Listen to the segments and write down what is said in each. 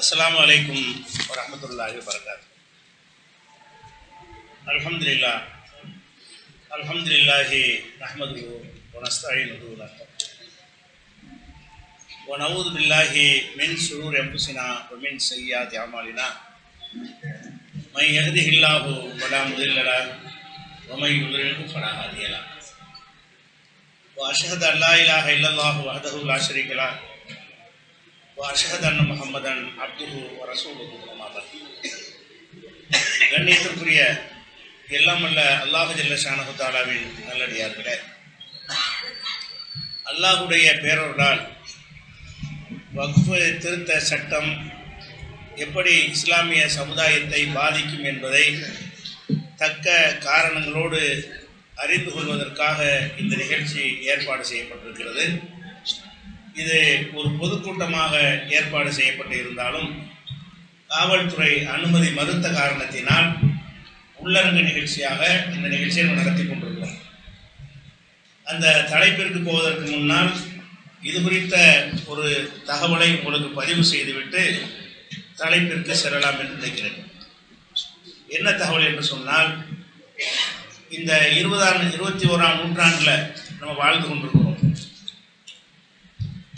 அஸ்ஸலாமு அலைக்கும் வரஹ்மத்துல்லாஹி வபரகாத்துஹு. அல்ஹம்துலில்லாஹி நஹ்மதுஹு வ நஸ்தஈனுஹு வ நஊது பில்லாஹி மின் ஷுரூரி அன்ஃபுஸினா வ மின் ஸய்யிஆத்தி அமாலினா. மை யஹ்திஹில்லாஹு ஃபலா முதில்ல லஹு வ மை யுத்லில்ஹு ஃபலா ஹாதிய லஹு. வ அஷ்ஹது அன் லா இலாஹ இல்லல்லாஹு வஹ்தஹு லா ஷரீக லஹு அஷ்ஹது அன்ன முஹம்மதன் அப்துஹு வ ரசூலுஹு. அம்மா பஅத். கண்ணியத்திற்குரிய எல்லாம் வல்ல அல்லாஹ் ஜல்ல ஷானஹு தஆலாவின் நல்லடியார்களே, அல்லாஹ்வுடைய பேரருளால் வக்ஃப் திருத்த சட்டம் எப்படி இஸ்லாமிய சமுதாயத்தை பாதிக்கும் என்பதை தக்க காரணங்களோடு அறிந்து கொள்வதற்காக இந்த நிகழ்ச்சி ஏற்பாடு செய்யப்பட்டிருக்கிறது. இது ஒரு பொதுக்கூட்டமாக ஏற்பாடு செய்யப்பட்டு இருந்தாலும் காவல்துறை அனுமதி மறுத்த காரணத்தினால் உள்ளரங்கு நிகழ்ச்சியாக இந்த நிகழ்ச்சியை நடத்தி கொண்டிருக்கிறோம். அந்த தலைப்பிற்கு போவதற்கு முன்னால் இது குறித்த ஒரு தகவலை உங்களுக்கு பதிவு செய்துவிட்டு தலைப்பிற்கு செல்லலாம் என்று நினைக்கிறேன். என்ன தகவல் என்று சொன்னால், இந்த 21ஆம் நூற்றாண்டில் நம்ம வாழ்ந்து கொண்டிருக்கிறோம்.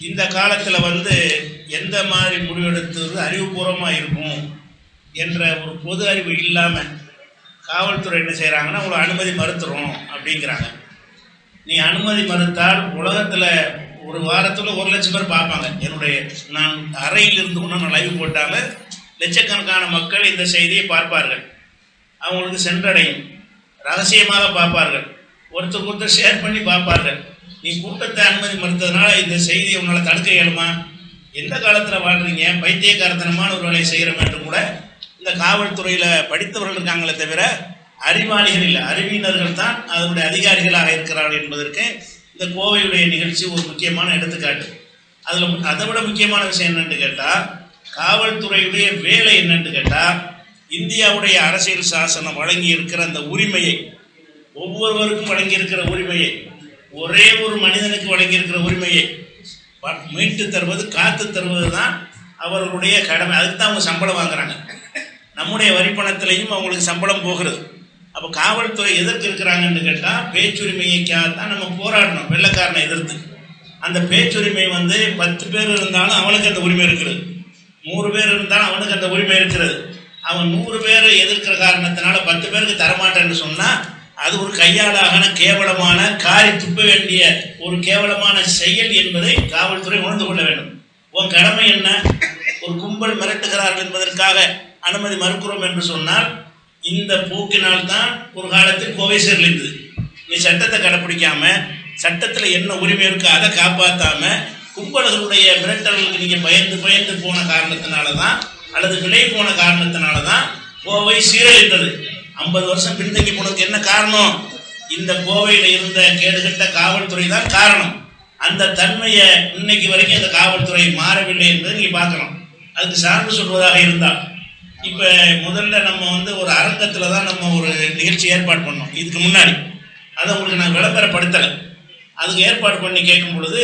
இந்த காலத்தில் எந்த மாதிரி முடிவெடுத்தது அறிவுபூர்வமாக இருக்கும் என்ற ஒரு பொது அறிவு இல்லாமல் காவல்துறை என்ன செய்கிறாங்கன்னா, உங்களை அனுமதி மறுத்துறோம் அப்படிங்கிறாங்க. நீ அனுமதி மறுத்தால் உலகத்தில் ஒரு வாரத்தில் 1 லட்சம் பேர் பார்ப்பாங்க. நான் அறையில் இருந்து கொண்டு நான் லைவ் போட்டாங்க, லட்சக்கணக்கான மக்கள் இந்த செய்தியை பார்ப்பார்கள். அவங்களுக்கு சென்றடையும், ரகசியமாக பார்ப்பார்கள், ஒருத்தர் ஷேர் பண்ணி பார்ப்பார்கள். நீ கூட்டத்தை அனுமதி மறுத்ததுனால இந்த செய்தியை உன்னால் தடுக்க இயலுமா? எந்த காலத்தில் வாழ்றீங்க? பைத்தியக்காரத்தனமான ஒரு வேலையை செய்கிறோம் என்று கூட இந்த காவல்துறையில் படித்தவர்கள் இருக்காங்களே தவிர அறிவாளிகள் இல்லை. அறிவியினர்கள் தான் அதனுடைய அதிகாரிகளாக இருக்கிறார்கள் என்பதற்கு இந்த கோவையுடைய நிகழ்ச்சி ஒரு முக்கியமான எடுத்துக்காட்டு. அதை விட முக்கியமான விஷயம் என்னென்னு கேட்டால், காவல்துறையுடைய வேலை என்னென்னு கேட்டால், இந்தியாவுடைய அரசியல் சாசனம் வழங்கி இருக்கிற அந்த உரிமையை, ஒவ்வொருவருக்கும் வழங்கி இருக்கிற உரிமையை, ஒரே ஒரு மனிதனுக்கு வழங்கியிருக்கிற உரிமையை மீட்டு தருவது, காத்து தருவது தான் அவர்களுடைய கடமை. அதுக்கு தான் அவங்க சம்பளம் வாங்குறாங்க. நம்முடைய வரிப்பணத்திலையும் அவங்களுக்கு சம்பளம் போகிறது. அப்போ காவல்துறை எதற்கு இருக்கிறாங்கன்னு கேட்டால், பேச்சுரிமைக்காகத்தான் நம்ம போராடணும், வெள்ளைக்காரனை எதிர்த்து. அந்த பேச்சுரிமை 10 பேர் இருந்தாலும் அவனுக்கு அந்த உரிமை இருக்கிறது, 100 பேர் இருந்தாலும் அவனுக்கு அந்த உரிமை இருக்கிறது. அவன் 100 பேர் எதிர்க்கிற காரணத்தினால 10 பேருக்கு தரமாட்டேன்னு சொன்னால் அது ஒரு கையாளாக கேவலமான, காரி துப்ப வேண்டிய ஒரு கேவலமான செயல் என்பதை காவல்துறை உணர்ந்து கொள்ள வேண்டும். உன் கடமை என்ன? ஒரு கும்பல் மிரட்டுகிறார்கள் என்பதற்காக அனுமதி மறுக்கிறோம் என்று சொன்னால், இந்த போக்கினால் தான் ஒரு காலத்தில் கோவை சேர்ல இருந்தது. நீ சட்டத்தை கடைப்பிடிக்காம, சட்டத்தில் என்ன உரிமை இருக்கோ அதை காப்பாற்றாம, கும்பல்களுடைய மிரட்டல்களுக்கு நீங்கள் பயந்து போன காரணத்தினால தான், அல்லது விலை போன காரணத்தினால தான் கோவை சீரழிந்தது. 50 வருஷம் பின்தங்கி போனதுக்கு என்ன காரணம்? இந்த கோவையில் இருந்த கேடுகட்ட காவல்துறை தான் காரணம். அந்த தன்மையை இன்னைக்கு வரைக்கும் இந்த காவல்துறை மாறவில்லை என்பதை நீங்கள் பார்க்கலாம். அதுக்கு சார்பு சொல்வதாக இருந்தால், இப்போ முதல்ல நம்ம ஒரு அரங்கத்தில் தான் நம்ம ஒரு நிகழ்ச்சி ஏற்பாடு பண்ணோம். இதுக்கு முன்னாடி அதை உங்களுக்கு நான் விளம்பரப்படுத்தலை. அதுக்கு ஏற்பாடு பண்ணி கேட்கும் பொழுது,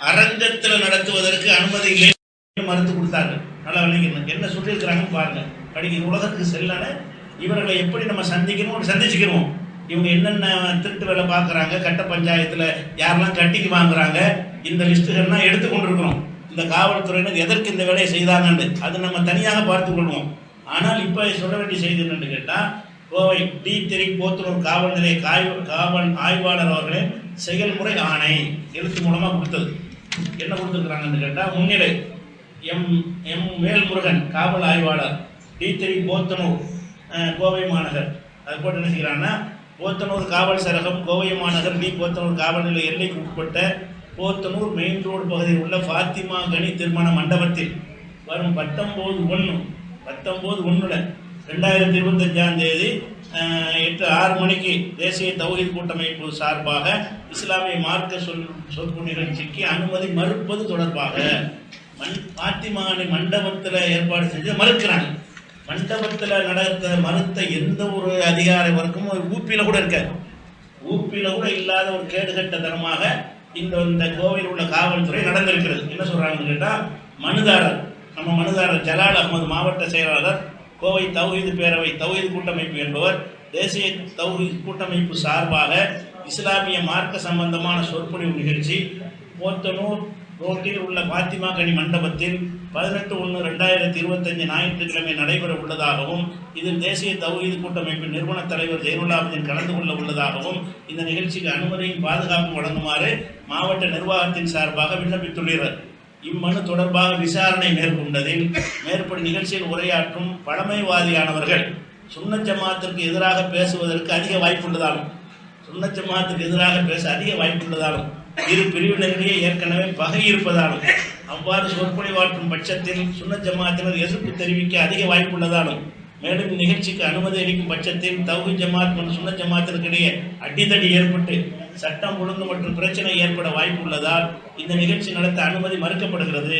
அரங்கத்தில் நடத்துவதற்கு அனுமதி இல்லை மறுத்து கொடுத்தாங்க. நல்லா விளங்கிக்கணும், என்ன சொல்லியிருக்கிறாங்கன்னு பாருங்கள். படிக்கிற உலகத்துக்கு செல்லன இவர்களை எப்படி நம்ம சந்திச்சுக்கிறோம். இவங்க என்னென்ன திருட்டு வேலை பார்க்குறாங்க, கட்ட பஞ்சாயத்தில் யாரெல்லாம் கட்டிக்கு வாங்குறாங்க, இந்த லிஸ்ட்டுகள்லாம் எடுத்துக்கொண்டிருக்கிறோம். இந்த காவல்துறையினர் எதற்கு இந்த வேலையை செய்தாங்கன்னு அது நம்ம தனியாக பார்த்து கொள்வோம். ஆனால் இப்போ சொல்ல வேண்டிய செய்தி என்னென்னு கேட்டால், கோவை D3 போத்தனூர் காவல் நிலைய காவல் ஆய்வாளர் அவர்களே செயல்முறை ஆணை எழுத்து மூலமாக கொடுத்தது. என்ன கொடுத்துருக்குறாங்கன்னு கேட்டால், முன்னிலை எம் வேல்முருகன் காவல் ஆய்வாளர் D3 போத்தனூர் கோவை மாநகர். அது போட்டு என்ன செய்கிறாங்கன்னா, போத்தனூர் காவல் சரகம் கோவை மாநகர் போத்தனூர் காவல் நிலைய எல்லைக்கு உட்பட்ட போத்தனூர் மெயின் ரோடு பகுதியில் உள்ள ஃபாத்திமா கனி திருமண மண்டபத்தில் வரும் 19/1 2025 தேதி 8:06 மணிக்கு தேசிய தௌஹீத் கூட்டமைப்பு சார்பாக இஸ்லாமிய மார்க்க சொற்பொழிவு நிகழ்ச்சிக்கு அனுமதி மறுப்பது தொடர்பாக ஃபாத்திமா கனி மண்டபத்தில் ஏற்பாடு செஞ்சு மறுக்கிறாங்க. மண்டபத்தில் நடத்த மறுத்த எந்த ஒரு அதிகார வர்க்கமும் ஊப்பியில் கூட இருக்காது. ஊப்பியில் கூட இல்லாத ஒரு கேடுகட்டத்தனமாக இந்த கோவையில் உள்ள காவல்துறை நடந்திருக்கிறது. என்ன சொல்கிறாங்கன்னு கேட்டால், மனுதாரர் நம்ம மனுதாரர் ஜலால் அகமது மாவட்ட செயலாளர், கோவை தௌஹீது பேரவை தௌஹீது கூட்டமைப்பு என்பவர் தேசிய தௌஹீத் கூட்டமைப்பு சார்பாக இஸ்லாமிய மார்க்க சம்பந்தமான சொற்பொழிவு நிகழ்ச்சி போத்தனூர் ரோட்டில் உள்ள பாத்திமா கனி மண்டபத்தில் 18/1/2025 ஞாயிற்றுக்கிழமை நடைபெற உள்ளதாகவும், இதில் தேசிய தௌஹீத் கூட்டமைப்பின் நிறுவன தலைவர் ஜெயருல்லாவுதீன் கலந்து கொள்ள உள்ளதாகவும், இந்த நிகழ்ச்சிக்கு அனுமதியும் பாதுகாப்பு வழங்குமாறு மாவட்ட நிர்வாகத்தின் சார்பாக விண்ணப்பித்துள்ளார். இம்மனு தொடர்பாக விசாரணை மேற்கொண்டதில் மேற்படி நிகழ்ச்சியில் உரையாற்றும் பழமைவாதியானவர்கள் சுன்னத் ஜமாத்திற்கு எதிராக பேசுவதற்கு அதிக வாய்ப்புள்ளதாலும் அதிக வாய்ப்புள்ளதாலும் இரு பிரிவினரிடையே ஏற்கனவே பகை இருப்பதாலும் அவ்வாறு சொற்பொழிவாற்றும் பட்சத்தில் சுன்னத் ஜமாத்தினர் எதிர்ப்பு தெரிவிக்க அதிக வாய்ப்புள்ளதாலும், மேலும் நிகழ்ச்சிக்கு அனுமதி அளிக்கும் பட்சத்தில் தௌஹீத் ஜமாத் மற்றும் சுன்னத் ஜமாத்திற்கிடையே அடிதடி ஏற்பட்டு சட்டம் ஒழுங்கு மற்றும் பிரச்சனை ஏற்பட வாய்ப்புள்ளதால் இந்த நிகழ்ச்சி நடத்த அனுமதி மறுக்கப்படுகிறது.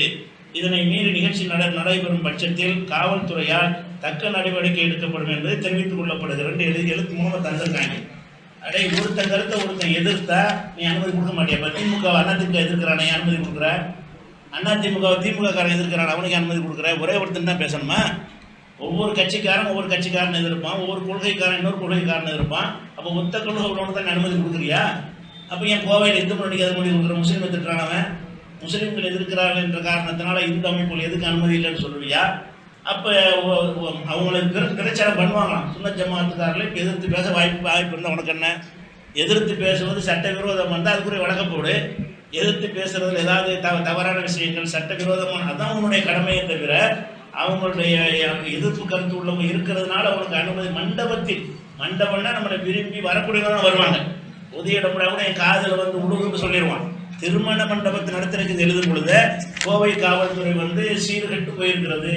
இதனை மீறி நிகழ்ச்சி நடைபெறும் பட்சத்தில் காவல்துறையால் தக்க நடவடிக்கை எடுக்கப்படும் என்பதை தெரிவித்துக் கொள்ளப்படுகிறது. எழுத்து மூலமாக தந்திருக்காங்க. அடே, ஒருத்தன் கருத்தை ஒருத்தன் எதிர்த்தா நீ அனுமதி கொடுக்க மாட்டியா? இப்போ திமுக அதிமுக எதிர்க்கிறானே அனுமதி கொடுக்குற, அதிமுக திமுக காரன் எதிர்க்கிறான், அவனுக்கு அனுமதி கொடுக்குற? ஒரே ஒருத்தன் தான் பேசணுமா? ஒவ்வொரு கட்சிக்காரன் எதிர்ப்பான், ஒவ்வொரு கொள்கைக்காரன் இன்னொரு கொள்கைக்காரன் எதிர்ப்பான். அப்போ ஒத்த கொள்கை உள்ளவனுக்கு தான் அனுமதி கொடுக்குறியா? அப்போ என் கோவையில் இந்து மொழிக்கு அது மொழி கொடுக்குற முஸ்லீம் திட்டுறானவன், முஸ்லீம்கள் எதிர்க்கிறார்கள் என்ற காரணத்தினால இந்து அமைப்புகள் எதுக்கு அனுமதி இல்லைன்னு சொல்லுவியா? அப்போ அவங்களுக்கு பிரச்சாரம் பண்ணுவாங்களாம். சுன்னத் ஜமாத்துக்காரர்களை இப்போ எதிர்த்து பேச வாய்ப்பு இருந்தால் உனக்கு என்ன? எதிர்த்து பேசுவது சட்டவிரோதம் வந்தால் அதுக்குரிய வழக்கம் போடு. எதிர்த்து பேசுறதுல ஏதாவது தவறான விஷயங்கள் சட்டவிரோதமான, அதுதான் உன்னுடைய கடமையை தவிர அவங்களுடைய எதிர்ப்பு கருத்து உள்ளவங்க இருக்கிறதுனால அவங்களுக்கு அனுமதி. மண்டபம்னா நம்மளை விரும்பி வரக்கூடியவங்க தான் வருவாங்க. உதய இடம்னா கூட என் காதில் வந்து உழுகுன்னு சொல்லிடுவான். திருமண மண்டபத்தை நடத்துறதுக்கு எழுதும் பொழுது கோவை காவல்துறை சீர்கட்டு போயிருக்கிறது.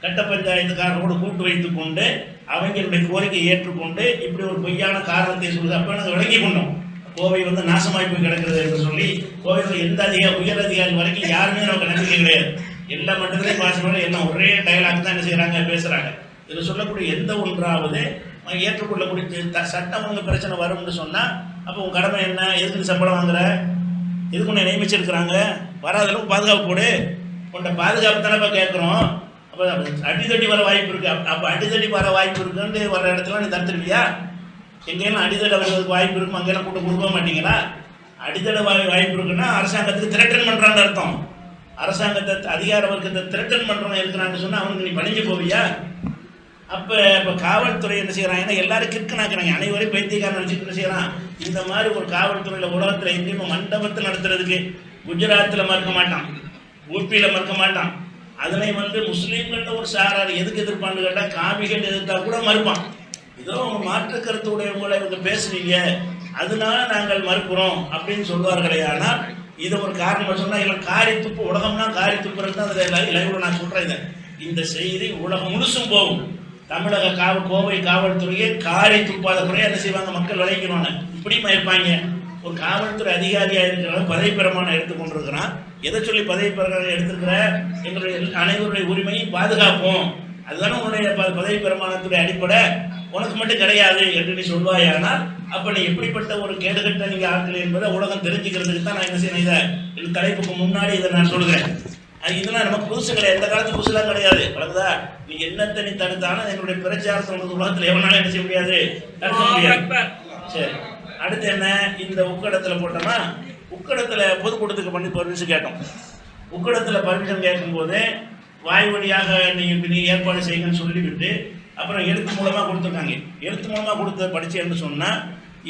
கட்ட பஞ்சாயத்துக்காரரோடு கூட்டு வைத்துக் கொண்டு அவங்களுடைய கோரிக்கையை ஏற்றுக்கொண்டு இப்படி ஒரு பொய்யான காரணத்தை சொல்லுது. அப்போ நாங்கள் விளங்கி கொண்டோம், கோவை நாசமாய்ப்பு கிடக்கிறது என்று சொல்லி. கோவையில் எந்த உயர் அதிகாரி வரைக்கும் யாருமே நமக்கு நம்பிக்கை கிடையாது. எல்லா மட்டத்திலையும் பாசனோட எல்லாம் ஒரே டயலாக் தான் என்ன செய்கிறாங்க, பேசுகிறாங்க. இதில் சொல்லக்கூடிய எந்த ஒன்றாவது ஏற்றுக்கொள்ளக்கூடிய சட்டம் ஒழுங்கு பிரச்சனை வரும்னு சொன்னால் அப்போ உன் கடமை என்ன? எதுக்கு சம்பளம் வாங்குற? எதுக்கு உன்னை நியமிச்சிருக்கிறாங்க? வராதளவுக்கு பாதுகாப்பு போடு. உன்னை பாதுகாப்பு தானே இப்போ கேட்குறோம். அப்போ அடித்தடி வர வாய்ப்பு இருக்குது. அப்போ அடித்தடி வர வாய்ப்பு இருக்குன்னு வர இடத்துல நீ தடுத்துருவியா? எங்கேயெல்லாம் அடித்தடை வருவதற்கு வாய்ப்பு இருக்கும் அங்கெல்லாம் கூட்ட கொடுக்க மாட்டீங்களா? அடித்தடை வாய்ப்பு இருக்குன்னா அரசாங்கத்துக்கு திரட்டன் பண்ணுறான்னு அர்த்தம். அரசாங்கத்தை அதிகார வர்க்கத்தை திரட்டன் பண்ணுறவங்க இருக்கிறான்னு சொன்னால் அவனுக்கு நீ பணிஞ்சு போவியா? இப்போ காவல்துறை என்ன செய்கிறாங்கன்னா எல்லாரும் கிற்கனாக்குறாங்க, அனைவரையும் பைத்தியக்காரன் நினச்சிட்டு என்ன செய்யறான். இந்த மாதிரி ஒரு காவல்துறையில் உலகத்தில் எங்கேயும் மண்டபத்தில் நடத்துறதுக்கு குஜராத்தில் மறுக்க மாட்டான், ஊபியில் மறுக்க மாட்டான். அதனை முஸ்லீம்கள் ஒரு சாரார் எதுக்கு எதிர்ப்பான்னு கேட்டால் காவிகள் எதிர்த்தா கூட மறுப்பான். ஏதோ அவங்க மாற்று கருத்து உடையவங்களை இவங்க பேசுறீங்க அதனால நாங்கள் மறுக்கிறோம் அப்படின்னு சொல்வார்களே. ஆனால் இதை ஒரு காரணம் சொன்னால் இல்லை, காரி துப்பு உலகம்னா காரி துப்புறது தான். அதில் லைவ்ல நான் சொல்கிறேன், இந்த செய்தி உலகம் முழுசும் போகும். தமிழக கோவை காவல்துறையே காரி துப்பாத குறைய என்ன செய்வாங்க, மக்கள் விளைக்கணும்னு இப்படிமா இருப்பாங்க. ஒரு காவல்துறை அதிகாரியாக இருக்கிறவங்க பதவி பிரமாணம் எடுத்துக்கொண்டிருக்கிறான். எதை சொல்லி பதவி பிரமாணம் எடுத்திருக்கிற? எங்களுடைய அனைவருடைய உரிமையை பாதுகாப்போம், அதுதானே உன்னுடைய பதவி பிரமாணத்துடைய அடிப்படை. உனக்கு மட்டும் கிடையாது என்று நீ சொல்வாயானால் அப்போ நீ எப்படிப்பட்ட ஒரு கேடுகட்ட நீங்கள் ஆட்கள் என்பதை உலகம் தெரிஞ்சுக்கிறதுக்கு தான் நான் என்ன செய்யணும். இந்த தலைப்புக்கு முன்னாடி இதை நான் சொல்கிறேன். இதெல்லாம் நமக்கு புதுசு கிடையாது, எந்த காலத்து புதுசுலாம் கிடையாது. வழங்குதா? நீ என்னத்தை நீ தடுத்தாலும் எங்களுடைய பிரச்சாரத்தை உனக்கு உலகத்தில் எவனாலும் என்ன செய்ய முடியாது, தடுக்க முடியாது. சரி, அடுத்து என்ன? இந்த உக்கடத்தில் போட்டோமா, உக்கடத்தில் பொதுக்கூட்டத்துக்கு பண்ணி பர்மிஷன் கேட்டோம். உக்கடத்தில் பர்மிஷன் கேட்கும்போது வாய் வழியாக நீ ஏற்பாடு செய்யுங்கன்னு சொல்லிவிட்டு அப்புறம் எழுத்து மூலமாக கொடுத்துருக்காங்க. எழுத்து மூலமாக கொடுத்த படிச்சேன்னு சொன்னால்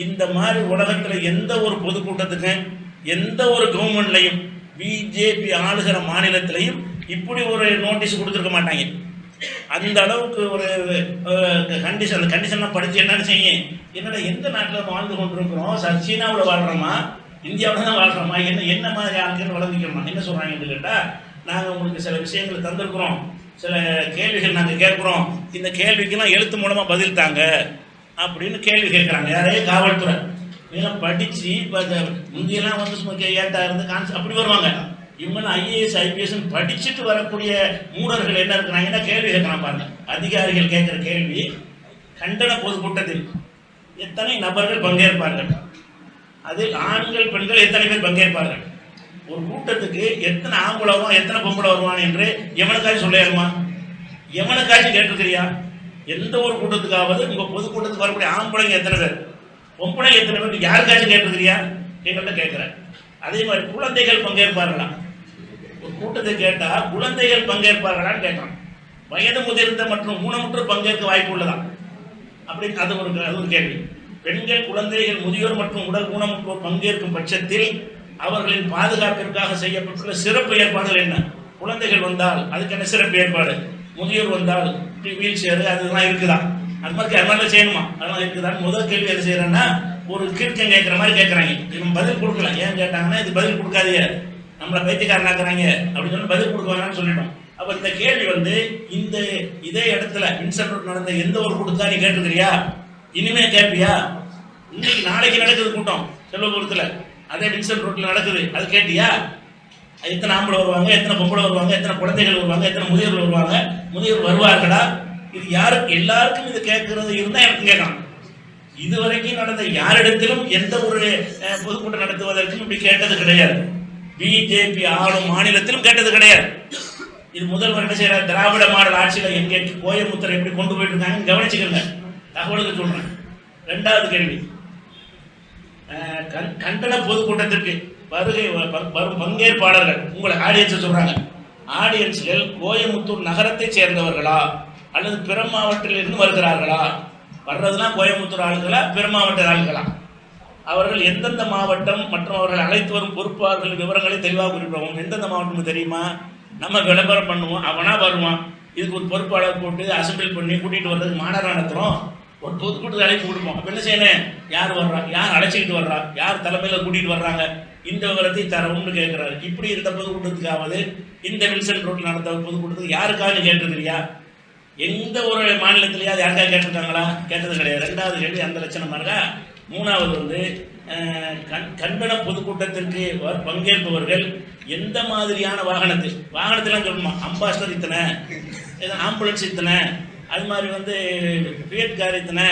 இந்த மாதிரி உலகத்தில் எந்த ஒரு பொதுக்கூட்டத்துக்கு எந்த ஒரு கவர்மெண்ட்லையும் பிஜேபி ஆளுகிற மாநிலத்திலையும் இப்படி ஒரு நோட்டீஸ் கொடுத்துருக்க மாட்டாங்க. அந்த அளவுக்கு ஒரு கண்டிஷன். அந்த கண்டிஷன்லாம் படித்து என்னன்னு செய்யும், என்னடா எந்த நாட்டில் வாழ்ந்து கொண்டிருக்கிறோம், சீனாவில் வாழ்கிறோமா இந்தியாவில் தான் வாழ்கிறோமா, என்ன மாதிரி ஆட்கள் வளர்ந்துக்கிறோமா? என்ன சொல்கிறாங்கன்னு கேட்டால், நாங்கள் உங்களுக்கு சில விஷயங்களை தந்திருக்கிறோம், சில கேள்விகள் நாங்கள் கேட்குறோம், இந்த கேள்விக்கெல்லாம் எழுத்து மூலமாக பதில் தாங்க அப்படின்னு கேள்வி கேட்குறாங்க. யாரே காவல்துறை இதெல்லாம் படித்து இப்போ முந்தியெல்லாம் ஏட்டா இருந்து அப்படி வருவாங்க. இவங்கெல்லாம் ஐஏஎஸ் ஐபிஎஸ் படிச்சுட்டு வரக்கூடிய மூடர்கள் என்ன இருக்கிறாங்கன்னா கேள்வி கேட்கலாம் பாருங்க. அதிகாரிகள் கேட்குற கேள்வி, கண்டன பொதுக்கூட்டத்தில் எத்தனை நபர்கள் பங்கேற்பார்கள், அதில் ஆண்கள் பெண்கள் எத்தனை பேர் பங்கேற்பார்கள், ஒரு கூட்டத்துக்கு எத்தனை ஆம்பளை வருவான் எத்தனை பொம்பளை வருவான் என்று எவனுக்காச்சும் சொல்லிடுமா? எவனுக்காச்சும் கேட்டிருக்கிறியா? எந்த ஒரு கூட்டத்துக்காவது உங்க பொதுக்கூட்டத்துக்கு வரக்கூடிய ஆம்பளைங்க எத்தனை பேர், பொம்பளைங்க எத்தனை பேர் யாருக்காச்சும் கேட்டிருக்கிறியா? எங்கள்கிட்ட கேட்கிறேன். அதே மாதிரி குழந்தைகள் பங்கேற்பார்களா? ஒரு கூட்டத்தை கேட்டா குழந்தைகள் பங்கேற்பார்களான்னு கேட்கலாம். வயது முதிர்ந்த மற்றும் ஊனமுற்றோர் பங்கேற்க வாய்ப்பு உள்ளதா அப்படி? அது ஒரு கேள்வி. பெண்கள், குழந்தைகள், முதியோர் மற்றும் உடல் ஊனமுற்றோர் பங்கேற்கும் பட்சத்தில் அவர்களின் பாதுகாப்பிற்காக செய்யப்பட்டுள்ள சிறப்பு ஏற்பாடுகள் என்ன? குழந்தைகள் வந்தால் அதுக்கு என்ன சிறப்பு ஏற்பாடு? முதியோர் வந்தால் வீல் சேர் அதெல்லாம் இருக்குதா? அது மாதிரி செய்யணுமா? அதெல்லாம் இருக்குதான். முதல் கேள்வி என்ன செய்யறேன்னா, ஒரு கீழ்க்கம் கேட்கிற மாதிரி கேட்கறாங்க. நம்ம பதில் கொடுக்கலாம். ஏன் கேட்டாங்கன்னா, இது பதில் கொடுக்காதீங்க, நம்மளை பைத்தியக்காரனாக்குறாங்க அப்படின்னு சொல்லி பதில் கொடுக்குவாங்கன்னு சொல்லிட்டோம். அப்ப இந்த கேள்வி இந்த இதே இடத்துல வின்சென்ட் ரோட் நடந்த எந்த ஒரு கூட்டத்தா நீ கேட்டுக்கிறியா? இனிமே கேட்பியா? இன்னைக்கு நாளைக்கு நடக்குது கூட்டம் செல்வபுரத்துல, அதே வின்சென்ட் ரோட்ல நடக்குது, அது கேட்டியா? எத்தனை ஆம்பளை வருவாங்க, எத்தனை பொம்பளை வருவாங்க, எத்தனை குழந்தைகள் வருவாங்க, எத்தனை முதியோர்கள் வருவாங்க, முதியோர் வருவார்களா? இது யாருக்கு? எல்லாருக்கும் இது கேட்கறது இருந்தா எனக்கு கேட்கலாம். இதுவரைக்கும் நடந்த யாரிடத்திலும் எந்த ஒரு பொதுக்கூட்டம் நடத்துவதற்கும் இப்படி கேட்டது கிடையாது. பிஜேபி ஆளும் மாநிலத்திலும் கேட்டது கிடையாது. இது முதல்வர் என்ன செய்யறாரு? திராவிட மாடல் ஆட்சியில எங்கே கோயமுத்தரை எப்படி கொண்டு போயிட்டு இருக்காங்க கவனிச்சுக்கோங்க, தகவலுக்கு சொல்றேன். இரண்டாவது கேள்வி, கண்டன பொதுக்கூட்டத்திற்கு வரும் பங்கேற்பாளர்கள் உங்களை ஆடியன்ஸ் சொல்றாங்க. ஆடியன்ஸ்கள் கோயமுத்தூர் நகரத்தை சேர்ந்தவர்களா அல்லது பிற மாவட்டத்திலிருந்து வருகிறார்களா? வர்றதுலாம் கோயமுத்தூர் ஆளுகளா, பிற மாவட்ட ஆளுகளா? அவர்கள் எந்தெந்த மாவட்டம் மற்றும் அவர்கள் அழைத்து வரும் பொறுப்பாளர்கள் விவரங்களை தெளிவாக குறிப்பிடுவோம். எந்தெந்த மாவட்டம் தெரியுமா? நம்ம விளம்பரம் பண்ணுவோம், அவனா வருவான். இதுக்கு ஒரு பொறுப்பாளர் போட்டு அசம்பிள் பண்ணி கூட்டிகிட்டு வர்றதுக்கு மாநகர நடத்துகிறோம், ஒரு பொதுக்கூட்டத்தை அழைப்பு கொடுப்போம். அப்போ என்ன செய்யணும்? யார் வர்றா, யார் அழைச்சிக்கிட்டு வர்றா, யார் தலைமையில் கூட்டிகிட்டு வர்றாங்க, இந்த விவரத்தை தரவும்னு கேட்குறாரு. இப்படி இருந்த பொதுக்கூட்டத்துக்காவது இந்த வின்சென்ட் ரோட்டில் நடந்த பொதுக்கூட்டத்துக்கு யாருக்காக கேட்டிருக்கிறியா? எந்த ஒரு மாநிலத்திலேயாவது யாருக்காக கேட்டிருக்காங்களா? கேட்டது கிடையாது. ரெண்டாவது கேள்வி அந்த லட்சணம் இருக்கா. மூணாவது கண்டன பொதுக்கூட்டத்திற்கு பங்கேற்பவர்கள் எந்த மாதிரியான வாகனத்திலாம் சொல்லணுமா? அம்பாஸ்டர் இத்தனை, ஆம்புலன்ஸ் இத்தனை, அது மாதிரி பிஎட் கார் இத்தனை,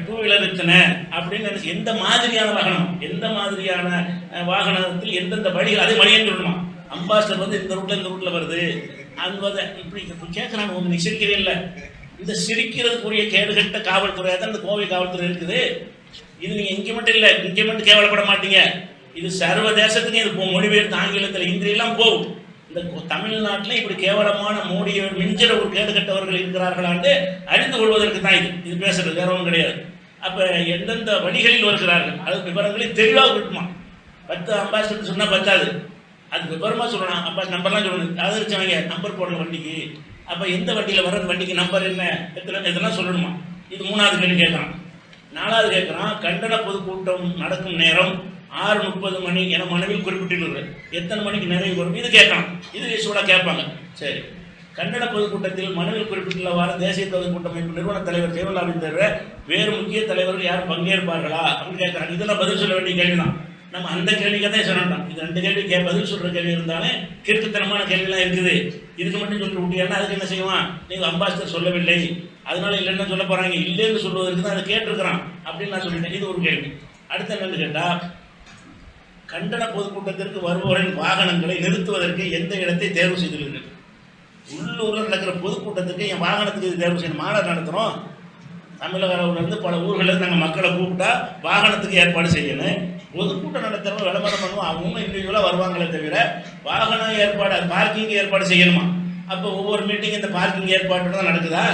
டூ வீலர் இத்தனை அப்படின்னு எந்த மாதிரியான வாகனம், எந்த மாதிரியான வாகனத்தில் எந்தெந்த வழிகள், அதே வழின்னு சொல்லணுமா? அம்பாஸ்டர் இந்த ரூட்ல வருது அந்த இப்படி கேட்கறாங்க. உங்களுக்கு சிரிக்கிறே இல்லை. இந்த சிரிக்கிறதுக்குரிய கேடுகட்ட காவல்துறையாக தான் இந்த கோவை காவல்துறை இருக்குது. இது நீங்க இங்க மட்டும் இல்லை, இங்க மட்டும் கேவலப்பட மாட்டீங்க. இது சர்வதேசத்துக்கு இது மொழிபெயர்த்து ஆங்கிலத்தில் இந்தியெல்லாம் போகும். இந்த தமிழ்நாட்டில் இப்படி கேவலமான மோடியை மிஞ்சிற ஒரு கேடுகட்டவர்கள் இருக்கிறார்களான்னு அறிந்து கொள்வதற்கு தான் இது பேசுறது, வேற ஒன்றும் கிடையாது. அப்ப எந்தெந்த வழிகளில் வருகிறார்கள் அது விவரங்களை தெளிவாக இருக்குமா? 10 அம்பாசிடர் சொன்னா பத்தாது, அது விவரமா சொல்லணும். அம்பாஸ் நம்பர்லாம் சொல்லணும். ஆதரிச்சவங்க நம்பர் போடணும் வண்டிக்கு. அப்ப எந்த வண்டியில வர்ற வண்டிக்கு நம்பர் என்ன, இதெல்லாம் சொல்லணுமா? இது மூணாவது கேள்வி கேட்கறான். நாலாவது கேட்கறான், கண்டன பொதுக்கூட்டம் நடக்கும் நேரம் 6:30 மணி என மனுவில் குறிப்பிட்டுள்ளது. எத்தனை மணிக்கு நிறைவு வரும்? இது கேட்கலாம். இது சூழ கேட்பாங்க. சரி, கண்டன பொதுக்கூட்டத்தில் மனுவில் குறிப்பிட்டுள்ளவாறு தேசிய பொதுக்கூட்டமைப்பு நிறுவன தலைவர் ஜெயலலிதாவின் தவிர வேறு முக்கிய தலைவர்கள் யாரும் பங்கேற்பார்களா அப்படின்னு கேட்கறாங்க. இதெல்லாம் பதில் சொல்ல வேண்டிய கேள்விதான். நம்ம அந்த கேள்விக்கு தான் சொல்லணும். இது 2 கேள்வி பதில் சொல்ற கேள்வி இருந்தாலே கிறுக்குத்தனமான கேள்விலாம் இருக்குது. இதுக்கு மட்டும் சொல்லி விட்டியான்னா அதுக்கு என்ன செய்வான்? நீங்க அம்பாசிடர் சொல்லவில்லை, அதனால இல்லைன்னு சொல்ல போறாங்க. இல்லைன்னு சொல்வதற்கு தான் அதை கேட்டிருக்கிறான் அப்படின்னு நான் சொல்லிட்டேன். இது ஒரு கேள்வி. அடுத்து என்னன்னு கேட்டா, கண்டன பொதுக்கூட்டத்திற்கு வருபவரின் வாகனங்களை நிறுத்துவதற்கு எந்த இடத்தை தேர்வு செய்துள்ளீர்கள்? உள்ளூரில் நடக்கிற பொதுக்கூட்டத்துக்கு என் வாகனத்துக்கு இது தேர்வு செய்யணும். மாநாடு நடத்துகிறோம், தமிழகத்திலிருந்து பல ஊர்களில் நாங்கள் மக்களை கூப்பிட்டா வாகனத்துக்கு ஏற்பாடு செய்யணும். பொதுக்கூட்டம் நடத்துகிறவங்க விளம்பரம் பண்ணுவோம், அவங்க இண்டிவிஜுவலாக வருவாங்களே தவிர வாகனம் ஏற்பாடு, பார்க்கிங் ஏற்பாடு செய்யணுமா? அப்போ ஒவ்வொரு மீட்டிங் இந்த பார்க்கிங் ஏற்பாடு தான் நடக்குதா?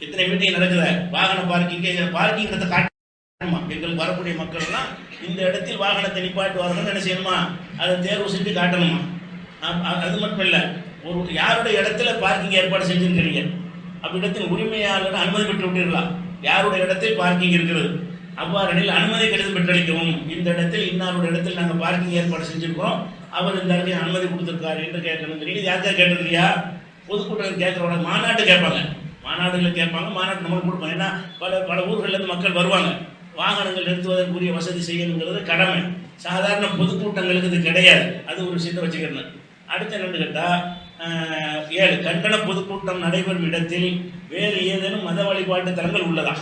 இத்தனை மீட்டிங் நடக்குதா? வாகன பார்க்கிங்கிறத காட்டணுமா? எங்களுக்கு வரக்கூடிய மக்கள் எல்லாம் இந்த இடத்தில் வாகனத்தை நிப்பாட்டுவார்கள் என்ன செய்யணுமா? அதை தேர்வு செஞ்சு காட்டணுமா? அது மட்டும் இல்லை, ஒரு யாருடைய இடத்துல பார்க்கிங் ஏற்பாடு செஞ்சிருக்கிறீங்க, அவ்விடத்தின் உரிமையாளர் அனுமதி பெற்று விட்டீர்களா? யாருடைய இடத்தில் பார்க்கிங் இருக்கிறது, அவ்வாறெனில் அனுமதி கடிதம் பெற்றளிக்கவும். இந்த இடத்தில் இன்னாருடைய இடத்தில் நாங்கள் பார்க்கிங் ஏற்பாடு செஞ்சிருக்கிறோம், அவர் இந்த இடத்துல அனுமதி கொடுத்துருக்காரு என்று கேட்கணும். இது யாருக்கா கேட்டிருக்கியா? பொதுக்கூட்டம் கேட்கறவங்க மாநாட்டு கேட்பாங்க, மாநாடுகள் கேட்பாங்க, மாநாட்டு நம்மளுக்கு கொடுப்பாங்க. ஏன்னா பல ஊர்களிலிருந்து மக்கள் வருவாங்க. வாகனங்கள் நிறுத்துவதற்குரிய வசதி செய்யணுங்கிறது கடமை. சாதாரண பொதுக்கூட்டங்களுக்கு இது கிடையாது. அது ஒரு விஷயத்தை வச்சுக்கிறேன். அடுத்த என்னன்னு கேட்டால், 7 கண்டன பொதுக்கூட்டம் நடைபெறும் இடத்தில் வேறு ஏதேனும் மத வழிபாட்டு தலங்கள் உள்ளதா?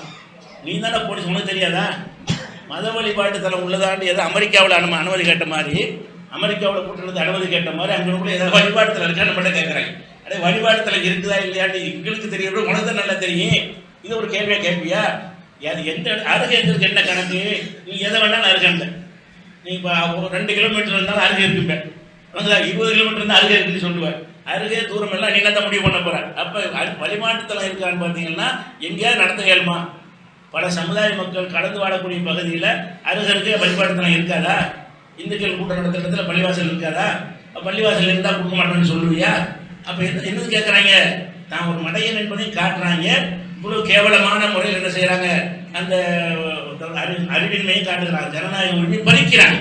நீ தானே போலீஸ், உனக்கு தெரியாதா? மத வழிபாட்டு தலம் உள்ளதான்னு ஏதோ அமெரிக்காவில் அனுமதி கேட்ட மாதிரி அமெரிக்காவில் கூட்டுறது அனுமதி கேட்ட மாதிரி அங்கே கூட ஏதாவது வழிபாட்டுத்தலம் இருக்கான்னு மட்டும் கேட்குறாங்க. அதே வழிபாட்டுத்தலம் இருக்குதா இல்லையான்னு எங்களுக்கு தெரியும், உனக்கு தான் நல்லா தெரியும். இது ஒரு கேள்வியாக கேட்பியா? அது எந்த அருகேங்கிறதுக்கு என்ன கணக்கு? நீ எதை வேணாலும் அருகேங்க. நீ இப்போ 2 கிலோமீட்டர் இருந்தாலும் அருகே இருக்குப்பேன், உனக்கு 20 கிலோமீட்டர் இருந்தால் அருகே இருக்குன்னு சொல்லுவேன். அருகே தூரம் எல்லாம் நீ தான் முடிவு பண்ண போகிறேன். அப்போ வழிபாட்டுத்தலம் இருக்கான்னு பார்த்தீங்கன்னா எங்கேயாவது நடத்த இயலுமா? பல சமுதாய மக்கள் கடந்து வாழக்கூடிய பகுதியில் அருகருக்கே வழிபாட்டுத்தலம் இருக்காதா? இந்துக்கள் கூட்டம் நடத்துற இடத்துல பள்ளிவாசல் இருக்காதா? பள்ளிவாசல் இருந்தால் கொடுக்க மாட்டேன்னு சொல்லுவியா? அப்போ என்னது கேட்குறாங்க? தான் ஒரு மடையன் என்பதையும் காட்டுறாங்க. இவ்வளவு கேவலமான முறையில் என்ன செய்கிறாங்க? அந்த அறிவின்மையை காட்டுகிறாங்க. ஜனநாயக உரிமையை பறிக்கிறாங்க.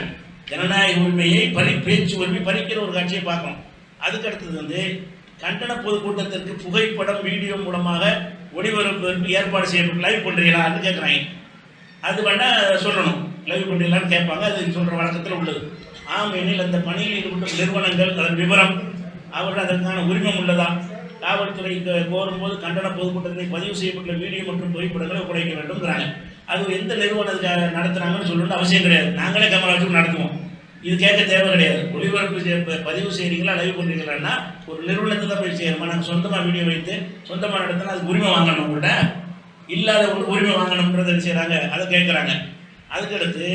ஜனநாயக உரிமையை பேச்சு உரிமை பறிக்கிற ஒரு காட்சியை பார்க்கணும். அதுக்கு அடுத்தது கண்டன பொதுக்கூட்டத்திற்கு புகைப்படம் வீடியோ மூலமாக ஒளிபரப்புவதற்கு ஏற்பாடு செய்யப்பட்டு லைவ் பண்ணுறீங்களான்னு கேட்குறாங்க. அது வேணால் சொல்லணும், லைவ் பண்ணுறீங்களான்னு கேட்பாங்க. அது சொல்கிற வழக்கத்தில் உள்ளது. ஆம் எனில் அந்த பணியில் ஈடுபட்ட நிறுவனங்கள் அதன் விவரம் அவர்கள் அதற்கான உரிமம் உள்ளதா? காவல்துறை கோரும்போது கண்டன பொதுக்கூட்டத்தை பதிவு செய்யப்பட்ட வீடியோ மற்றும் புகைப்படங்களை ஒப்படைக்க வேண்டும்ங்கிறாங்க. அது எந்த நிறுவனத்துக்கு நடத்துகிறாங்கன்னு சொல்லணும்னு அவசியம் கிடையாது. நாங்களே கேமரா வச்சு நடத்துவோம். இது கேட்க தேவை கிடையாது. ஒளிபரப்பு பதிவு செய்கிறீங்களா லைவ் பண்ணுறீங்களான்னா ஒரு நிறுவனத்தை தான் போய் செய்யணுமா? நாங்கள் சொந்தமாக வீடியோ வைத்து சொந்தமாக நடத்தினா அதுக்கு உரிமை வாங்கணும். உங்கள்கிட்ட இல்லாத ஒன்று உரிமை வாங்கணுன்றதை செய்கிறாங்க, அதை கேட்குறாங்க. அதுக்கடுத்து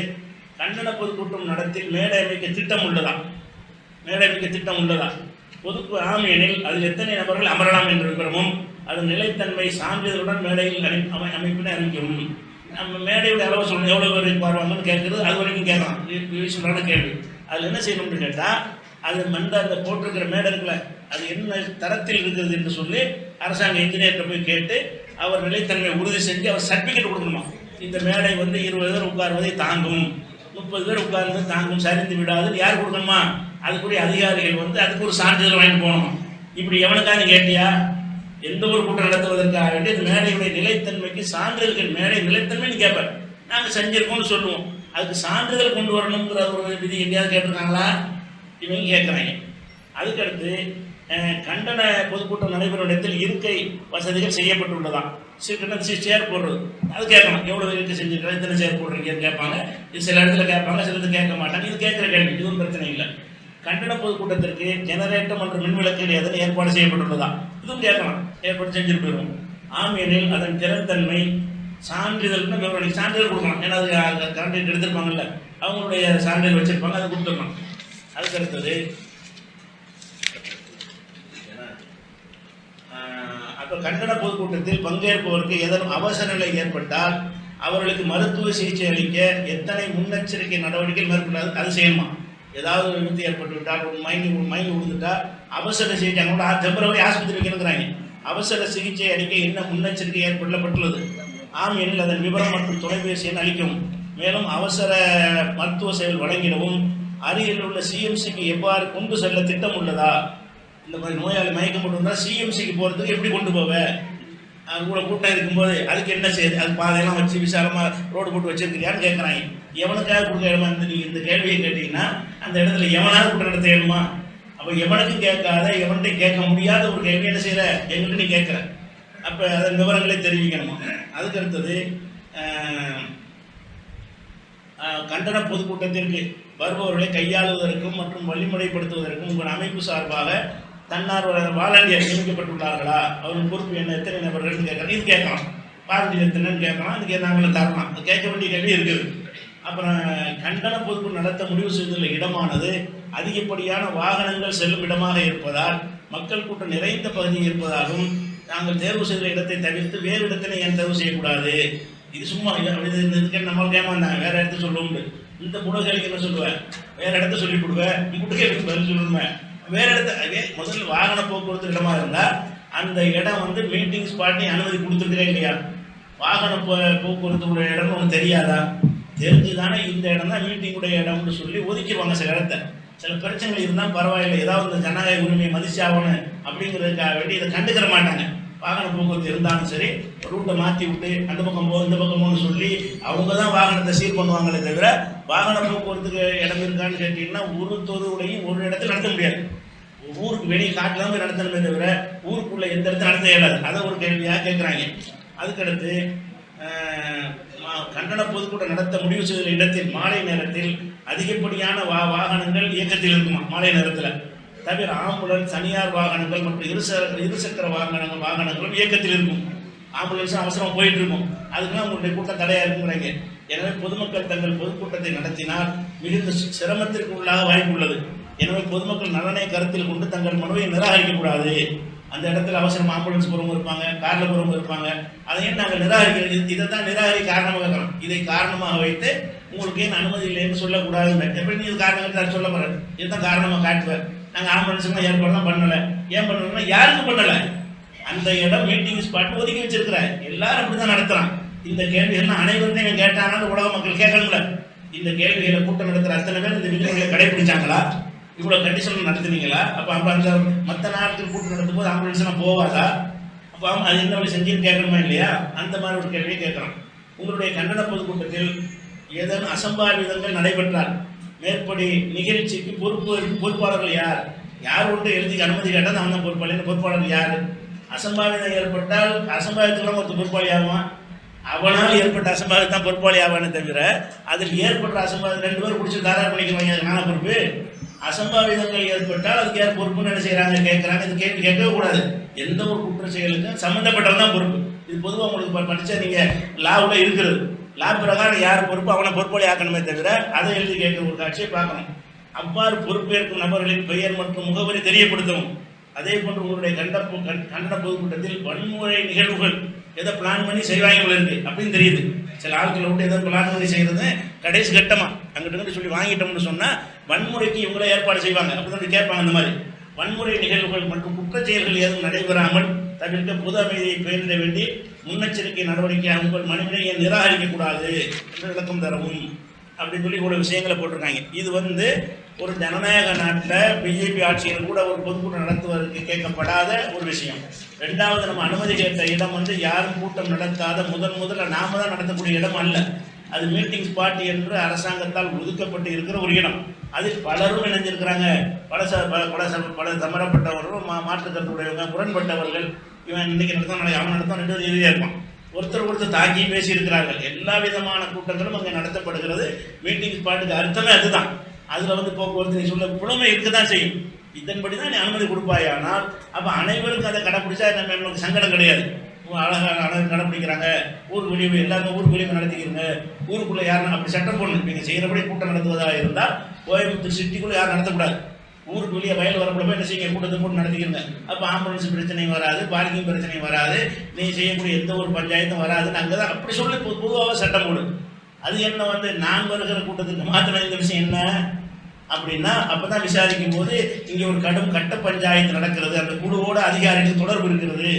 கண்டன பொதுக்கூட்டம் நடத்தி மேடை அமைக்க திட்டம் உள்ளதா? மேடை அமைக்க திட்டம் உள்ளதா? பொதுக்கு ஆமியனில் அதில் எத்தனை நபர்கள் அமரலாம் என்ற விவரமும் அது நிலைத்தன்மை சான்றிதழுடன் மேடையில் அமைப்பினை அறிவிக்கும். நம்ம மேடையோட அளவு சொல்லணும், எவ்வளோ பேர் பாருவாங்கன்னு கேட்குறது. அது வரைக்கும் கேட்கலாம், யூஸ்ஃபுல்லான கேள்வி. அதில் என்ன செய்யணும்னு கேட்டால் அது அந்த போட்டிருக்கிற மேடை இருக்குல்ல, அது என்ன தரத்தில் இருக்குது என்று சொல்லி அரசாங்க இன்ஜினியர்கிட்ட போய் கேட்டு அவர் நிலைத்தன்மை உறுதி செஞ்சு அவர் சர்டிஃபிகேட் கொடுக்கணுமா? இந்த மேடை 20 பேர் உட்காருவதை தாங்கும், 30 பேர் உட்கார்ந்து தாங்கும், சரிந்து விடாதுன்னு யார் கொடுக்கணுமா? அதுக்குரிய அதிகாரிகள் அதுக்கு ஒரு சான்றிதழ் வாங்கிட்டு போகணும். இப்படி எவனுக்காக கேட்டியா? எந்த ஒரு கூட்டம் நடத்துவதற்காக வேண்டிய இந்த மேடையுடைய நிலைத்தன்மைக்கு சான்றிதழ்கள், மேடை நிலைத்தன்மைன்னு கேட்பேன். நாங்கள் செஞ்சிருக்கோம்னு சொல்லுவோம். அதுக்கு சான்றிதழ் கொண்டு வரணுங்கிற ஒரு விதி எங்கேயாவது கேட்டிருக்காங்களா? இவங்க கேட்குறாங்க. அதுக்கடுத்து கண்டன பொதுக்கூட்டம் நடைபெறும் இடத்தில் இருக்கை வசதிகள் செய்யப்பட்டுள்ளதான். சேர் போடுறது அது கேட்கணும். எவ்வளோ இருக்கை செஞ்சுருக்கலாம், எத்தனை சேர் போடுறீங்கன்னு கேட்பாங்க. இது சில இடத்துல கேட்பாங்க, சில இடத்துல கேட்க மாட்டாங்க. இது கேட்குற கேள்வி, இதுவும் பிரச்சனை இல்லை. கண்டன பொதுக்கூட்டத்திற்கு ஜெனரேட்டர் மற்றும் மின்விளக்கு எதனை ஏற்பாடு செய்யப்பட்டுள்ளதா? இதுவும் கேட்கலாம், ஏற்பாடு செஞ்சுட்டு போயிடும். ஆமியனில் அதன் திறன்தன்மை சான்றிதழ்னு விவரம் சான்றிதழ் கொடுக்கலாம். ஏன்னா அது கான்ட்ராக்ட் எடுத்திருப்பாங்கல்ல, அவங்களுடைய சான்றிதழ் வச்சிருப்பாங்க, அதை கொடுத்துடலாம். அதுக்கு அடுத்தது அப்போ கண்டன பொதுக்கூட்டத்தில் பங்கேற்பவருக்கு ஏதேனும் அவசர நிலை ஏற்பட்டால் அவர்களுக்கு மருத்துவ சிகிச்சை அளிக்க எத்தனை முன்னெச்சரிக்கை நடவடிக்கைகள் மேற்கொள்ளாது? அது செய்யணுமா? ஏதாவது ஒரு விபத்து ஏற்பட்டு விட்டால், ஒரு மயங்கி விழுந்துட்டா அவசர சிகிச்சை, அங்கே கூட டெம்பரவரி ஆஸ்பத்திரி வைக்கிறாங்க. அவசர சிகிச்சை அளிக்க என்ன முன்னெச்சரிக்கை ஏற்பட்டுள்ளது? ஆம் எனில் அதன் விவரம் மற்றும் தொலைபேசி எண் அளிக்கவும். மேலும் அவசர மருத்துவ சேவை வழங்கிடவும். அருகில் உள்ள சிஎம்சிக்கு எவ்வாறு கொண்டு செல்ல திட்டம் உள்ளதா? இந்த மாதிரி நோயாளி மயக்கம் போட்டுருந்தால் சிஎம்சிக்கு போகிறதுக்கு எப்படி கொண்டு போவேன்? அது கூட கூட்டம் இருக்கும்போது அதுக்கு என்ன செய்யுது? அது பாதையெல்லாம் வச்சு விசாலமாக ரோடு போட்டு வச்சிருக்கிறியான்னு கேட்குறாங்க. எவனுக்காக கொடுக்க இடமா? நீங்கள் இந்த கேள்வியை கேட்டீங்கன்னா அந்த இடத்துல எவனாவது கூட்டம் நடத்த இயலுமா? அப்போ எவனுக்கும் கேட்காத, எவன்கிட்டையும் கேட்க முடியாத ஒரு கேள்வி என்ன செய்கிற? எங்கள்கிட்ட நீ கேட்குற. அப்போ அதன் விவரங்களை தெரிவிக்கணுமா? அதுக்கு அடுத்தது கண்டன பொதுக்கூட்டத்திற்கு வருபவர்களை கையாளுவதற்கும் மற்றும் வழிமுறைப்படுத்துவதற்கும் உங்கள் அமைப்பு சார்பாக தன்னார்வ வாலண்டியர் நியமிக்கப்பட்டுள்ளார்களா? அவர்கள் பொறுப்பு என்ன? எத்தனை நபர்கள் கேட்கலாம். இது கேட்கலாம், வாலண்டியர் எத்தனைன்னு கேட்கலாம். அதுக்கு நாங்களும் தரலாம். அது கேட்க வேண்டிய கேள்வி இருக்குது. அப்புறம் கண்டன பொதுக்கூட்டம் நடத்த முடிவு செய்துள்ள இடமானது அதிகப்படியான வாகனங்கள் செல்லும் இடமாக இருப்பதால் மக்கள் கூட்டம் நிறைந்த பகுதி இருப்பதாகவும் நாங்கள் தேர்வு செய்த இடத்தை தவிர்த்து வேறு இடத்தினை ஏன் தேர்வு செய்யக்கூடாது? இது சும்மா இதுக்கு நம்மளுக்கு ஏமாந்தாங்க, வேற இடத்த சொல்லுவோம். இந்த முடகளுக்கு என்ன சொல்லுவேன்? வேற இடத்த சொல்லி கொடுவேன். முடுகைக்கு பதில் சொல்லணுமே. வேற இடத்த முதல்ல வாகன போக்குவரத்து இடமா இருந்தால் அந்த இடம் மீட்டிங் ஸ்பாட் அனுமதி கொடுத்துருக்கிறேன் இல்லையா? வாகன போக்குவரத்து இடம்னு ஒன்று தெரியாதா? தெரிஞ்சுதானே இந்த இடம் தான் மீட்டிங்குடைய இடம்னு சொல்லி ஒதுக்கிடுவாங்க. சில இடத்த சில பிரச்சனைகள் இருந்தால் பரவாயில்லை, ஏதாவது இந்த ஜனநாயக உரிமையை மதிச்சாகணும் அப்படிங்கிறதுக்காக வேண்டி இதை கண்டுக்கிற மாட்டாங்க. வாகன போக்குவரத்து இருந்தாலும் சரி, ரூட்டை மாற்றி விட்டு அந்த பக்கம் போ இந்த பக்கம் போன்னு சொல்லி அவங்க தான் வாகனத்தை சீர் பண்ணுவாங்களே தவிர வாகன போக்குவரத்துக்கு இடம் இருக்கான்னு கேட்டீங்கன்னா ஒரு தொகுதியுடையும் ஒரு இடத்துல நடத்த முடியாது. ஊருக்கு வெளியே காட்டில் தான் போய் நடத்தணுமே தவிர ஊருக்குள்ளே எந்த இடத்துல நடத்த இயலாது. அதை ஒரு கேள்வியாக கேட்குறாங்க. அதுக்கடுத்து கண்டன பொதுக்கூட்டம் நடத்த முடிவு செய்துள்ள இடத்தில் மாலை நேரத்தில் அதிகப்படியான வாகனங்கள் இயக்கத்தில் இருக்குமா மாலை நேரத்தில், தவிர ஆம்புலன்ஸ், தனியார் வாகனங்கள் மற்றும் இருசக்கர வாகனங்களும் இயக்கத்தில் இருக்கும். ஆம்புலன்ஸும் அவசரம் போயிட்டு இருக்கும். அதுக்கெல்லாம் உங்களுடைய கூட்டம் தடையாக இருக்குங்கிறாங்க. எனவே பொதுமக்கள் தங்கள் பொதுக்கூட்டத்தை நடத்தினால் மிகுந்த சிரமத்திற்கு உள்ளாக வாய்ப்பு உள்ளது. எனவே பொதுமக்கள் நலனை கருத்தில் கொண்டு தங்கள் மனுவை நிராகரிக்கக்கூடாது. அந்த இடத்துல அவசரம் ஆம்புலன்ஸ் போகிறவங்க இருப்பாங்க, காரில் போகிறவங்க இருப்பாங்க. அதையும் நாங்கள் நிராகரிக்கிறது, இதை தான் நிராகரி காரணமாக இருக்கிறோம். இதை காரணமாக வைத்து உங்களுக்கு ஏன் அனுமதி இல்லைன்னு சொல்லக்கூடாதுன்னு எப்படி இது காரணம் சொல்ல போகிறேன். இதுதான் காரணமாக காட்டுவேன். நாங்கள் ஆம்புலன்ஸுக்கு ஏற்பாடுலாம் பண்ணலை. ஏன் பண்ணலைன்னா யாருக்கு பண்ணலை, அந்த இடம் மீட்டிங் ஸ்பாட் ஒதுக்கி வச்சிருக்கிறேன். எல்லாரும் அப்படி தான் நடத்துகிறான். இந்த கேள்விகள்லாம் அனைவரும் இவன் கேட்டாங்கன்னு உலக மக்கள் கேட்கணும்ல. இந்த கேள்விகளை கூட்டம் நடத்துகிற அத்தனை பேர் இந்த விதிமுறைகளை கடைபிடிச்சாங்களா, இவ்வளோ கண்டிஷன் நடத்துனீங்களா? அப்போ அந்த மற்ற நாட்கள் கூட்டம் நடத்தும் போது ஆம்புலன்ஸ்லாம் போவாதா? அப்போ அது என்ன வழி செஞ்சுன்னு கேட்கணுமா இல்லையா? அந்த மாதிரி ஒரு கேள்வியை கேட்குறோம். உங்களுடைய கண்டன பொதுக்கூட்டத்தில் ஏதேனும் அசம்பாவிதங்கள் நடைபெற்றால் மேற்படி நிகழ்ச்சிக்கு பொறுப்பாளர்கள் யார்? யார் ஒன்று எழுதி அனுமதி கேட்டால் அவன் தான் பொறுப்பாளர் யார்? அசம்பாவிதம் ஏற்பட்டால் அசம்பாவிதத்துலாம் ஒருத்தர் பொறுப்பாளி ஆகுவான். அவனால் ஏற்பட்ட அசம்பாவிதம் தான் பொறுப்பாளி ஆவானே தவிர அதில் ஏற்பட்ட அசம்பாவிதம் 2 பேர் பிடிச்சி தாராள பண்ணிக்கிறவங்க நான பொறுப்பு. அசம்பாவிதங்கள் ஏற்பட்டால் அதுக்கு யார் பொறுப்புன்னு என்ன செய்கிறாங்க கேட்குறாங்க. இது கேள்வி கேட்கவே கூடாது. எந்த ஒரு குற்ற செயலுக்கும் சம்மந்தப்பட்டவன் தான் பொறுப்பு. இது பொதுவாக உங்களுக்கு படித்தா நீங்கள் லாவில் இருக்கிறது. லா பிரகாரம் யார் பொறுப்பு அவனை பொறுப்பாளி ஆக்கணுமே தவிர அதை எழுதி கேட்குற ஒரு காட்சியை பார்க்கணும். அவ்வாறு பொறுப்பேற்கும் நபர்களின் பெயர் மற்றும் முகவரி தெரியப்படுத்தவும். அதே போன்று உங்களுடைய கண்டன பொதுக்கூட்டத்தில் வன்முறை நிகழ்வுகள் எதை பிளான் பண்ணி செய்வாங்க இருக்கு அப்படின்னு தெரியுது. சில ஆட்களை விட்டு எதை பிளான் பண்ணி செய்கிறது கடைசி கட்டமாக அங்கிட்ட சொல்லி வாங்கிட்டோம்னு சொன்னால் வன்முறைக்கு இவங்களே ஏற்பாடு செய்வாங்க. அப்படி கேட்பாங்க. அந்த மாதிரி வன்முறை நிகழ்வுகள் மற்றும் குற்றச்செயல்கள் ஏதும் நடைபெறாமல் தவிர்க்க பொது அமைதியை பேரிட வேண்டி முன்னெச்சரிக்கை நடவடிக்கை உங்கள் மனிதனையை நிராகரிக்கக்கூடாது என்று விளக்கம் தரவும் அப்படின்னு சொல்லி ஒரு விஷயங்களை போட்டிருக்காங்க. இது ஒரு ஜனநாயக நாட்டில் பிஜேபி ஆட்சியில் கூட ஒரு பொதுக்கூட்டம் நடத்துவதற்கு கேட்கப்படாத ஒரு விஷயம். 2வது, நம்ம அனுமதி கேட்ட இடம் யாரும் கூட்டம் நடத்தாத முதல்ல நாம தான் நடத்தக்கூடிய இடம் அல்ல. அது மீட்டிங் ஸ்பாட் என்று அரசாங்கத்தால் ஒதுக்கப்பட்டு இருக்கிற ஒரு இடம். அதில் பலரும் இணைஞ்சிருக்கிறாங்க. பல சமரப்பட்டவர்களும் மாற்று கருத்துடையவங்க, முரண்பட்டவர்கள். இவன் இன்னைக்கு நடத்தான் நாளைக்கு அவன் நடத்தான் 2 இறுதியாக இருப்பான். ஒருத்தர் தாக்கி பேசியிருக்கிறார்கள். எல்லா விதமான கூட்டங்களும் அங்கே நடத்தப்படுகிறது. மீட்டிங் ஸ்பாட்டுக்கு அர்த்தமே அதுதான். அதில் போக்குவரத்து நீ சொல்ல புலமை இருக்க தான் செய்யும். இதன்படி தான் நீ அனுமதி கொடுப்பாயானால் அப்போ அனைவருக்கும் அதை கடைப்பிடிச்சா நமக்கு சங்கடம் கிடையாது. அழகாக கடைப்பிடிக்கிறாங்க. ஊருக்கு வெளியே எல்லாருமே ஊருக்கு வெளியே நடத்திக்கிறீங்க. ஊருக்குள்ளே யாரும் அப்படி சட்டம் போடணும். நீங்கள் செய்கிறபடி கூட்டம் நடத்துவதாக இருந்தால் கோயம்புத்தூர் சிட்டிக்குள்ளே யாரும் நடத்தக்கூடாது. ஊருக்கு வெளியே வயல் வரப்பட போய் என்ன செய்ய கூட்டத்தை போட்டு நடத்திக்கிறங்க. அப்போ ஆம்புலன்ஸ் பிரச்சனையும் வராது, பார்க்கிங் பிரச்சனையும் வராது, நீ செய்யக்கூடிய எந்த ஒரு பஞ்சாயத்தும் வராதுன்னு அங்கே தான் அப்படி சொல்லி பொதுவாக சட்டம் போடு. அது என்ன நான் வருகிற கூட்டத்துக்கு மாத்திரம் இந்த விஷயம் என்ன அப்படின்னா அப்போ தான் விசாரிக்கும் போது இங்கே ஒரு கடும் கட்ட பஞ்சாயத்து நடக்கிறது, அந்த குழுவோட அதிகாரிகள் தொடர்பு இருக்கிறது,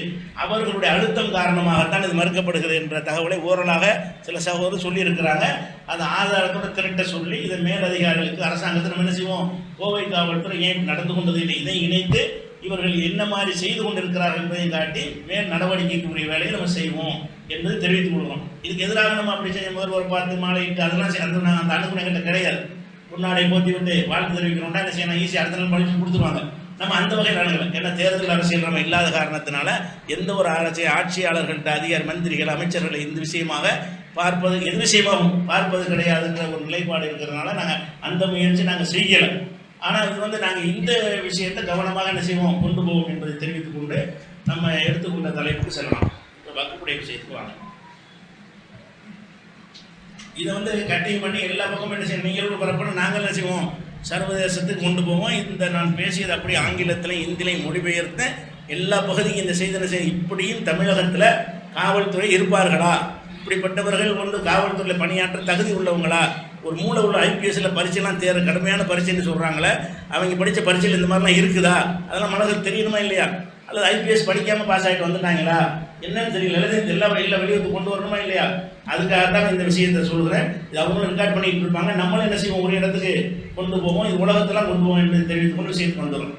அவர்களுடைய அழுத்தம் காரணமாகத்தான் இது மறுக்கப்படுகிறது என்ற தகவலை ஓரலாக சில சகோதரர் சொல்லியிருக்கிறாங்க. அந்த ஆதாரத்தோடு திரட்ட சொல்லி இதை மேலதிகாரிகளுக்கு அரசாங்கத்தை நம்ம என்ன செய்வோம், கோவை காவல்துறை ஏன் நடந்து கொண்டது இல்லை, இதை இணைத்து இவர்கள் என்ன மாதிரி செய்து கொண்டிருக்கிறார்கள் என்பதையும் காட்டி மேல் நடவடிக்கைக்குரிய வேலையை நம்ம செய்வோம் என்பதை தெரிவித்துக் கொள்வோம். இதுக்கு எதிராக நம்ம அப்படி செய்ய முதல்வர் பார்த்து மாலையிட்டு அதெல்லாம் அந்த அனுகுணங்கிட்ட கிடையாது. முன்னாடி போட்டி விட்டு வாழ்த்து தெரிவிக்கணும்னா என்ன செய்யணும், ஈஸியாக அடுத்த நாள் படிச்சு கொடுத்துருவாங்க. நம்ம அந்த வகையில் அணுகலாம். ஏன்னா தேர்தல் அரசியல் நம்ம இல்லாத காரணத்தினால எந்த ஒரு ஆட்சியாளர்கள்ட்ட அதிகாரி மந்திரிகள் அமைச்சர்களை இந்த விஷயமாக பார்ப்பது எது விஷயமாகவும் பார்ப்பது கிடையாதுன்ற ஒரு நிலைப்பாடு இருக்கிறதுனால நாங்கள் அந்த முயற்சி நாங்கள் செய்யலை. ஆனால் இது நாங்கள் இந்த விஷயத்தை கவனமாக என்ன செய்வோம் கொண்டு போவோம் என்பதை தெரிவித்துக் கொண்டு நம்ம எடுத்துக்கொண்ட தலைப்புக்கு செல்லலாம். இப்போ வகுப்புடைய விஷயத்துக்கு வாங்க. இதை கட்டிங் பண்ணி எல்லா பக்கமும் என்ன செய்யணும், நீங்களும் பரப்பணும், நாங்கள் என்ன செய்வோம் சர்வதேசத்துக்கு கொண்டு போவோம். இந்த நான் பேசியது அப்படி ஆங்கிலத்திலையும் இந்திலையும் மொழிபெயர்த்து எல்லா பகுதிக்கும் இந்த செய்தி இப்படியும் தமிழகத்தில் காவல்துறை இருப்பார்களா, இப்படிப்பட்டவர்கள் காவல்துறையில் பணியாற்ற தகுதி உள்ளவங்களா, ஒரு மூளை உள்ள ஐபிஎஸ்சில் பரீட்சைலாம் கடுமையான பரீட்சைன்னு சொல்கிறாங்களே, அவங்க படித்த பரீட்சையில் இந்த மாதிரிலாம் இருக்குதா, அதெல்லாம் மனதில் தெரியணுமா இல்லையா, அல்லது ஐபிஎஸ் படிக்காமல் பாஸ் ஆகிட்டு வந்துட்டாங்களா என்னன்னு தெரியல, எழுதி எல்லா வெளியே கொண்டு வரணுமா இல்லையா, அதுக்காகத்தான் இந்த விஷயத்தை சொல்கிறேன். இது அவங்களும் ரெக்கார்ட் பண்ணிட்டு இருப்பாங்க, நம்மளும் என்ன செய்வோம் ஒரு இடத்துக்கு கொண்டு போவோம், இது உலகத்தெல்லாம் கொண்டு போவோம் என்று தெரிவித்துக் கொண்டு விஷயத்துக்கு வந்துடும்.